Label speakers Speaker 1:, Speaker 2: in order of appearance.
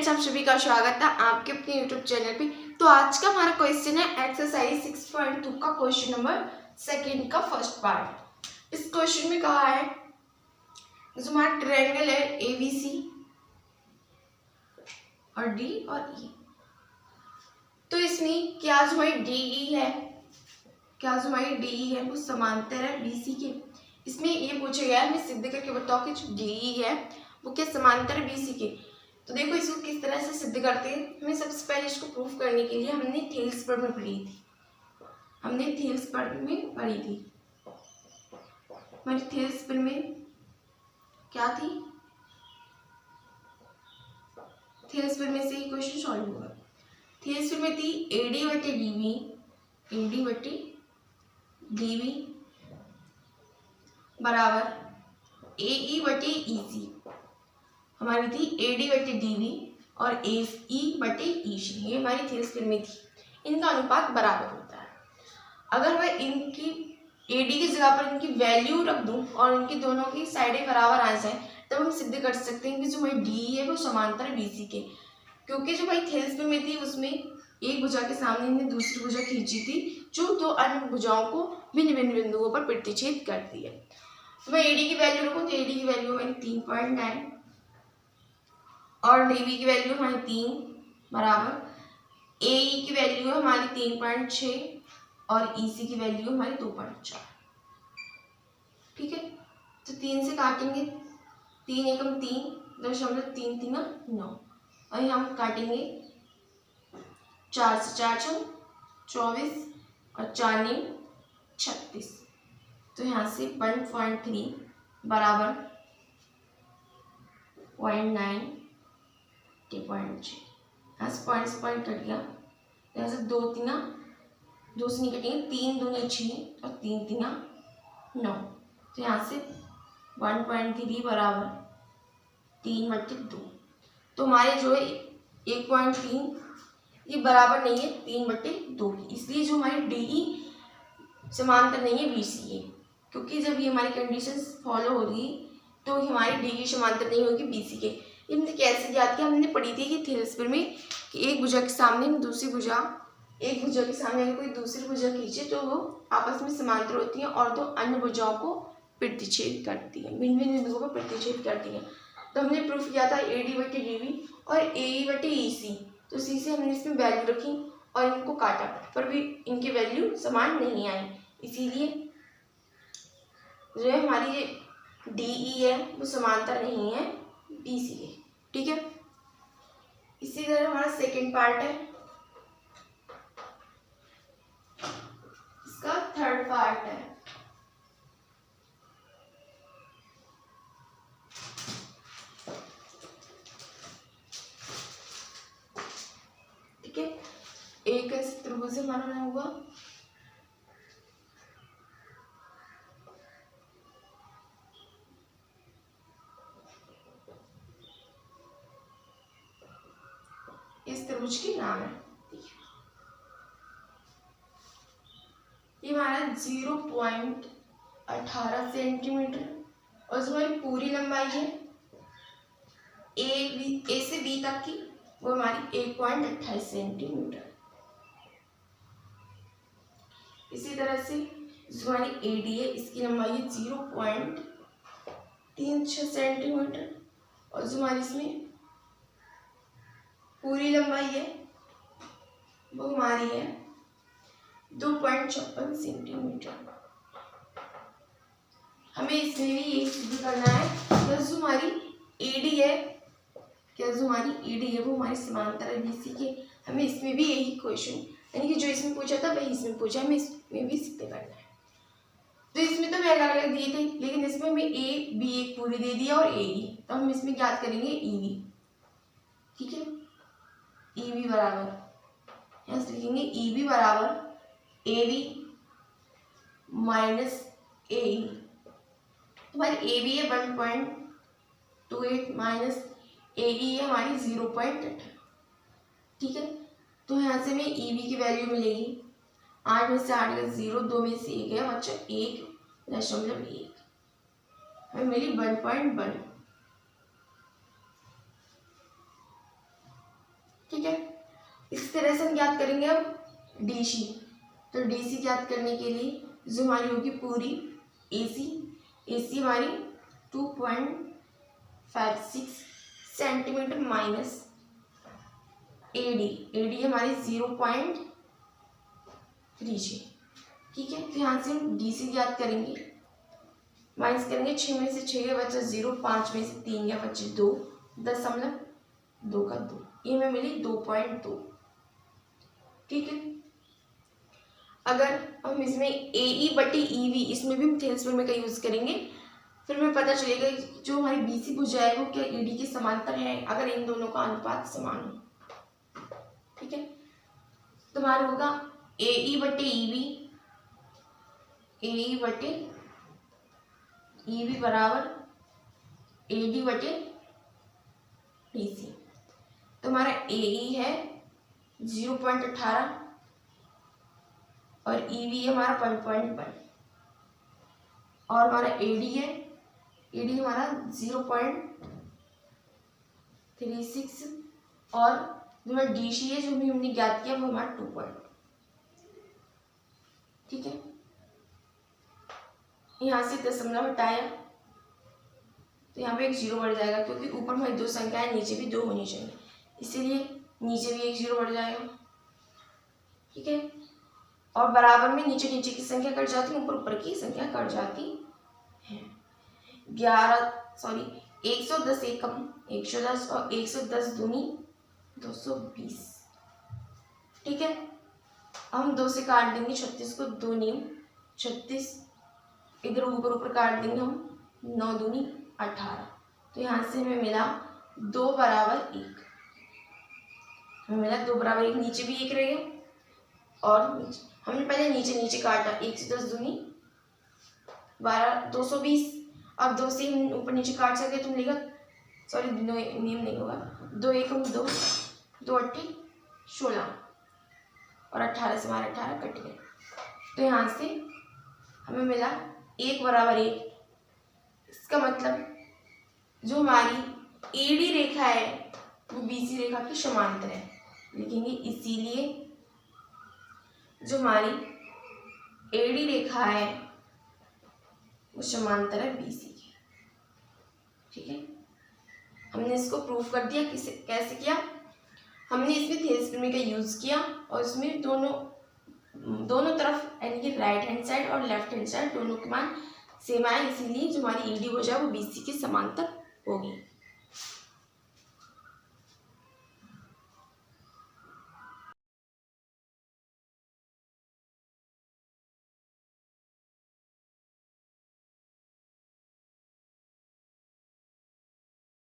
Speaker 1: Friends, आप सभी का स्वागत है आपके अपने यूट्यूब चैनल पे। तो आज का हमारा क्वेश्चन है एक्सरसाइज 6.2 का क्वेश्चन नंबर सेकंड का फर्स्ट पार्ट। इस क्वेश्चन में कहा है जो हमारा ट्रायंगल है एबीसी और डी और ई, तो इसमें क्या जो हमारी डीई है वो समांतर है बीसी के। इसमें ये पूछा गया है, हमें सिद्ध करके बताओ कि जो डीई है वो क्या समांतर है बीसी के। तो देखो इसको किस तरह से सिद्ध करते हैं। हमें सबसे पहले इसको प्रूफ करने के लिए हमने थेल्स पर में पढ़ी थी। हमारी थेल्स पर में क्या थी, थेल्स पर में से ही क्वेश्चन सॉल्व होगा। थेल्स पर में थी एडी बटे डीवी बराबर एई बटे ईसी। हमारी थी एडी बटे डीवी और ई बटे ईसी, ये हमारी थेल्स पर में थी। इनका अनुपात बराबर होता है। अगर मैं इनकी एडी की जगह पर इनकी वैल्यू रख दूं और इनकी दोनों की साइडें बराबर आ जाए तब हम सिद्ध कर सकते हैं कि जो हमारी डी है वो समांतर है बीसी के। क्योंकि जो भाई थेल्स पर में थी उसमें एक भुजा के सामने हमने दूसरी भुजा खींची थी जो दो अन्य भुजाओं को भिन्न भिन्न बिंदुओं पर प्रतिच्छेद करती है। तो मैं एडी की वैल्यू रखूँ तो एडी की वैल्यू हमारी 3.9 और डीवी की वैल्यू हमारी 3 बराबर एई की वैल्यू है हमारी 3.6 और ईसी की वैल्यू हमारी 2.4। ठीक है, तो 3 से काटेंगे, 3 एकम 3.339 और हम काटेंगे 4 से 4 छम 24 और 4 9 36। तो यहाँ से 1.3 बराबर 0.9 0.6। यहाँ से पॉइंट कट गया, यहाँ से 2 से नहीं कटेंगे, 3 दूनी 6 और 3 3 9। तो यहाँ से 1.3 बराबर 3/2। तो हमारे जो है 1.3 ये बराबर नहीं है 3/2 की, इसलिए जो हमारी डीई समांतर नहीं है बीसी है। क्योंकि जब ये हमारी कंडीशंस फॉलो होगी तो हमारी डीई समांतर नहीं होगी बीसी के। ये हमने कैसे ज्ञात किया, हमने पढ़ी थी कि थेल्स पर में कि एक भुजा के सामने दूसरी भुजा, एक भुजा के सामने अगर कोई दूसरी भुजा खींचे तो वो आपस में समांतर होती हैं और दो अन्य भुजाओं को प्रतिच्छेद करती हैं, भिन्न भिन्न बिंदुओं पर प्रतिच्छेद करती हैं। तो हमने प्रूफ किया था एडी बटे डीवी और एई बटे ईसी। तो सी से हमने इसमें वैल्यू रखी और इनको काटा पर भी इनकी वैल्यू समान नहीं आई, इसीलिए जो है हमारी ये डीई है वो समांतर नहीं है बीसी के। ठीक है, इसी तरह हमारा सेकंड पार्ट है, इसका थर्ड पार्ट है। ठीक है, एक त्रिभुज हमारा बना हुआ, इस त्रिभुज की नाम है, ये हमारा 0.18 सेंटीमीटर और जो हमारी पूरी लंबाई है ए से बी तक की वो हमारी 1.28 सेंटीमीटर। इसी तरह से जो हमारी एडी है इसकी लंबाई है 0.36 सेंटीमीटर और जो हमारी इसमें पूरी लंबाई है वो हमारी है 2.56 सेंटीमीटर। हमें इसमें भी यही सिद्ध करना है कि जो हमारी एडी है वो हमारी समांतर है बीसी के। हमें इसमें भी यही क्वेश्चन यानी कि जो इसमें पूछा था वही इसमें पूछा, हमें इसमें भी सिद्ध करना है। तो इसमें तो हमें अलग अलग दिए थे लेकिन इसमें हमें ए बी एक पूरी दे दिया और ए, तो हम इसमें ज्ञात करेंगे ईवी। ठीक है, ईवी बराबर यहाँ से लिखेंगे ईवी बराबर एवी माइनस एई। हमारी एवी है 1.28 माइनस एई है हमारी 0.8। ठीक है, तो यहाँ से हमें ईवी की वैल्यू मिलेगी 8 में से 8 गया 0, 2 में से 1 गया बच्चा 1.1 हमें मिली 1.1। ठीक है। इस तरह से हम ज्ञात करेंगे अब DC। तो DC ज्ञात करने के लिए जो हमारी होगी पूरी AC हमारी 2.56 सेंटीमीटर माइनस AD हमारी 0.36। ठीक है, तो यहाँ से हम DC ज्ञात करेंगे, माइनस करेंगे 6 में से 6 का बचा 0, 5 में से 3 का बचे 2, 0.2 का 2, ये हमें मिली 2.2। ठीक है, अगर हम इसमें AE/EV इसमें भी हम थेल्स प्रमेय का यूज करेंगे, फिर हमें पता चलेगा जो हमारी BC भुजा है वो क्या ED के समांतर है अगर इन दोनों का अनुपात समान हो। ठीक है, तो हमारा होगा AE/EV बराबर AD/DC। तो हमारा AE है 0.18 और EV है हमारा 1.1 और हमारा AD हमारा 0.36 और जो हमारा DC है जो भी हमने ज्ञात किया वो हमारा 2. ठीक है, यहाँ से दशमलव हटाया तो यहाँ पे एक 0 बढ़ जाएगा क्योंकि ऊपर हमारी 2 संख्या है, नीचे भी 2 होनी चाहिए, इसीलिए नीचे भी एक 0 बढ़ जाएगा। ठीक है, और बराबर में नीचे नीचे की संख्या कट जाती है, ऊपर ऊपर की संख्या कट जाती है। 110 एकम 110 और 110 दूनी 220। ठीक है, हम 2 से काट देंगे 36 को, 2 नीम 36, इधर ऊपर काट देंगे हम 9 दूनी 18। तो यहाँ से हमें मिला 2 बराबर 1, हमें मिला 2 बराबर 1, नीचे भी 1 रहेगा और हमने पहले नीचे काटा, 110 दूनी 12 220, अब 2 से हम ऊपर नीचे काट सकते तो मिलेगा, सॉरी नियम नहीं होगा, 2 एकम 2, 2 अट्ठी 16 और 18 से हमारा 18 कट गया। तो यहाँ से हमें मिला 1 बराबर 1। इसका मतलब जो हमारी AD रेखा है वो BC रेखा की समांतर है, लिखेंगे इसीलिए जो हमारी AD रेखा है वो समांतर है BC की। ठीक है, हमने इसको प्रूफ कर दिया। कैसे किया, हमने इसमें थेल्स प्रमेय का यूज किया और इसमें दोनों तरफ यानी कि राइट हैंड साइड और लेफ्ट हैंड साइड दोनों के मान सेम आए, इसीलिए जो हमारी ED भुजा वो BC के समांतर होगी।